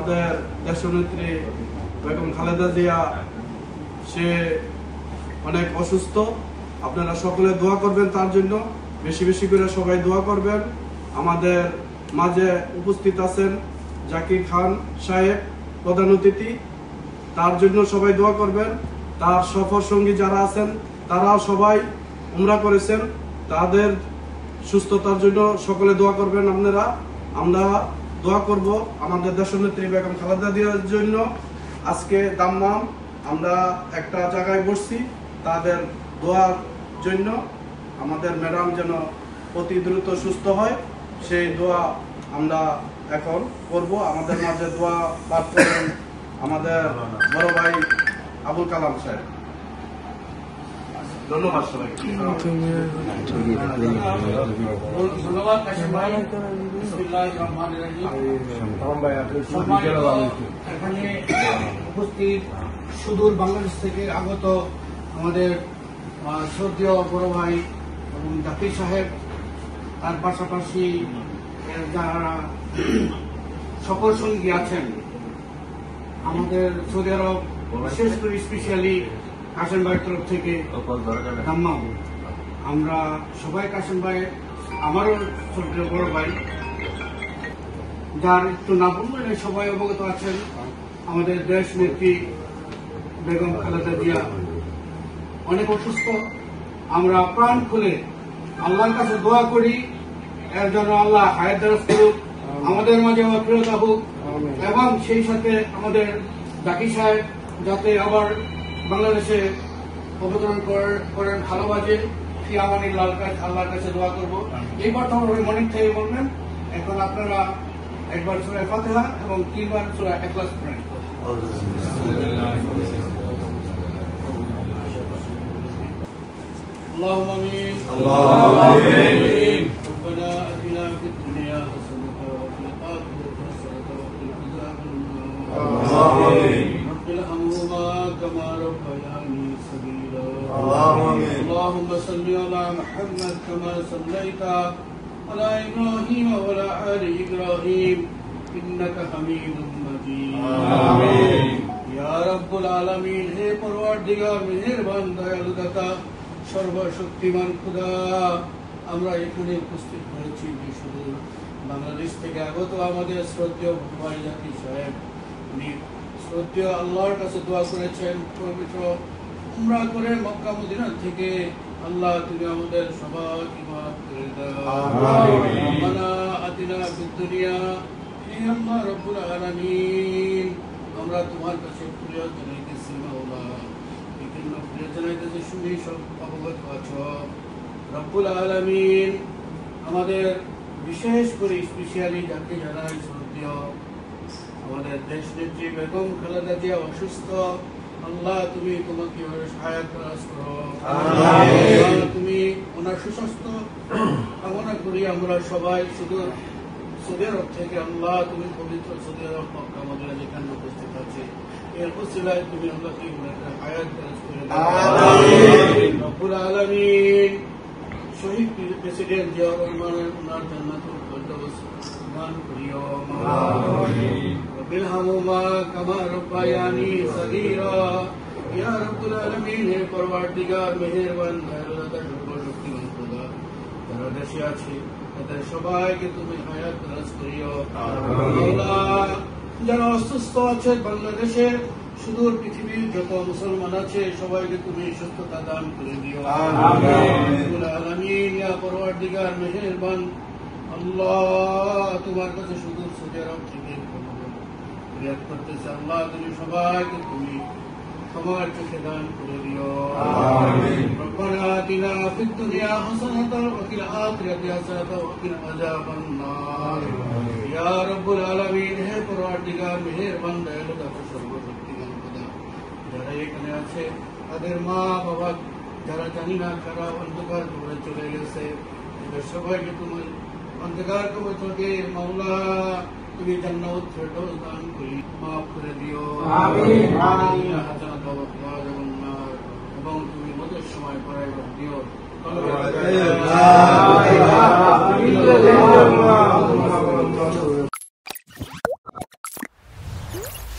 আমাদের দেশনেত্রী বেগম খালেদা জিয়া সে অনেক অসুস্থ। আপনারা সকলে দোয়া করবেন তার জন্য, বেশি বেশি করে সবাই দোয়া করবেন। আমাদের মাঝে উপস্থিত আছেন জাকির খান সাহেব প্রধান অতিথি, তার জন্য সবাই দোয়া করবেন। তার সফর সঙ্গী যারা আছেন তারাও সবাই উমরা করেছেন, তাদের সুস্থতার জন্য সকলে দোয়া করবেন আপনারা। আমরা দোয়া করব আমাদের দেশনেত্রী বেগম খালেদা জিয়ার জন্য। আজকে দাম্মাম আমরা একটা জায়গায় বসছি তাদের দোয়ার জন্য, আমাদের ম্যাডাম যেন অতি দ্রুত সুস্থ হয় সেই দোয়া আমরা এখন করব। আমাদের মাঝে দোয়া পাঠ করবেন আমাদের বড় ভাই আবুল কালাম সাহেব। ধন্যবাদ সবাইকে। ধন্যবাদ কাশেম ভাই। বিসমিল্লাহির রহমানির রহিম। এখানে উপস্থিত সুদূর বাংলাদেশ থেকে আগত আমাদের শ্রদ্ধেয় বড় ভাই এবং জাকির সাহেব, তার পাশাপাশি যারা সকল সঙ্গী আছেন, আমাদের সৌদি আরব বিশেষ করে স্পেশালি কাশেম ভাইয়ের তরফ থেকে দাম্মাম, আমরা সবাই কাশেম ভাই আমারও শ্রদ্ধেয় বড় ভাই, যার একটু না বললে সবাই অবগত আছেন। আমাদের দেশ নেত্রী বেগম খালেদা জিয়া অনেক অসুস্থ। আমরা প্রাণ খুলে আল্লাহর কাছে দোয়া করি এর জন্য আল্লাহ হায়াত দারাজ করুক, আমাদের মাঝে অপ্রিয়তা হোক, এবং সেই সাথে আমাদের জাকির সাহেব যাতে আবার বাংলাদেশে অবতরণ করেন ভালোবাসে সেই আমাদের আল্লাহর কাছে দোয়া করবো। এই বর্তমানে মনিক থেকে বলবেন। এখন আপনারা একবার সূরা ফাতিহা এবং 3 বার সূরা ইখলাস পড়েন। اللهم امين. اللهم امين. ربنا اتنا في الدنيا حسنه وفي الاخره حسنه وقنا عذاب النار. امين. رب ارحمهما كما ربياني صغيرا. امين. اللهم صل على محمد كما صليت على ابراهيم وعلى ال ابراهيم انك حميد مجيد. امين. يا رب العالمين. হে পরওয়ারদিগার মেহেরবান দয়ালু দাতা সর্বশক্তিমান খোদা, আমরা এখানে উপস্থিত হয়েছি শুধু বাংলাদেশ থেকে আগত আমাদের শ্রদ্ধেয় ভাই জাকির সাহেব। উনি শ্রদ্ধেয় আল্লাহর কাছে দোয়া করেছেন পবিত্র উমরা করে মক্কা মদিনা থেকে। আল্লাহ তুমি আমাদের সবাইকে মাফ করে দাও। রব্বানা আতিনা ফিদ দুনিয়া। হে আল্লাহ রব্বুল আলামিন, আমরা তোমার কাছে ফরিয়াদ জানাইতেছি মাওলা, শুনে সব অবগত আছো রব্বুল আলামিন। আমাদের বিশেষ করে স্পেশালি যাকে জানাই শ্রদ্ধেয় আমাদের দেশ নেত্রী বেগম খালেদা জিয়া অসুস্থ। আল্লাহ তুমি তোমাকে সহায়তা করো, তুমি ওনার সুস্বাস্থ্য কামনা করি। আমরা সবাই শুধু সৌদি আরব থেকে আল্লাহ তুমি পবিত্র সৌদি আরব মক্কা মদিনা যেখানে উপস্থিত আছে এর ওসিলায় তুমি আল্লাহকে হায়াত দারাজ করে দাও। আমিন। রব্বুল আলামিন শহীদ প্রেসিডেন্ট জিয়াউর রহমানের ওনার জান্নাতুল ফেরদৌস দান করিও। আমিন। রব্বিল হামহুমা কামা রব্বায়ানি সগীরা। ইয়া রব্বুল আলামিন, হে পরওয়ারদিগার মেহেরবান দয়ালু দাতা সর্বশক্তিমান খোদা, যারা দেশে আছে তাদের সবাইকে তুমি হায়াত দারাজ করিও। আল্লাহ, যারা অসুস্থ আছে বাংলাদেশে সুদূর পৃথিবীর যত মুসলমান আছে সবাইকে তুমি সুস্থতা দান করে দিও। আমিন। ইয়া পরওয়ারদিগার মেহেরবান আল্লাহ, তোমার কাছে সুদূর সৌদি আরব থেকে ফরিয়াদ করতেছে। আল্লাহ তুমি সবাইকে তুমি তোমার চোখে দান করে দিও। রব্বানা আতিনা ফিদ দুনিয়া হাসানাতাও ওয়া ফিল আখিরাতি হাসানাতাও ওয়া কিনা আযাবান নার। ইয়া রব্বুল আলামিন, হে পরওয়ারদিগার মেহেরবান দয়ালু দাতা সর্বশক্তিমান খোদা, যারা এখানে আছে তাদের মা বাবা যারা জানি না কারা অন্ধকার কবরে চলে গেছে, এদের সবাইকে তুমি অন্ধকার কবর থেকে মাওলা তুমি জান্নাতুল ফেরদৌস দান করে মাফ করে দিও। আমিন। হাসানাতাও ওয়া কিনা আযাবান নার। এবং তুমি মতের সময় পড়াই দিও।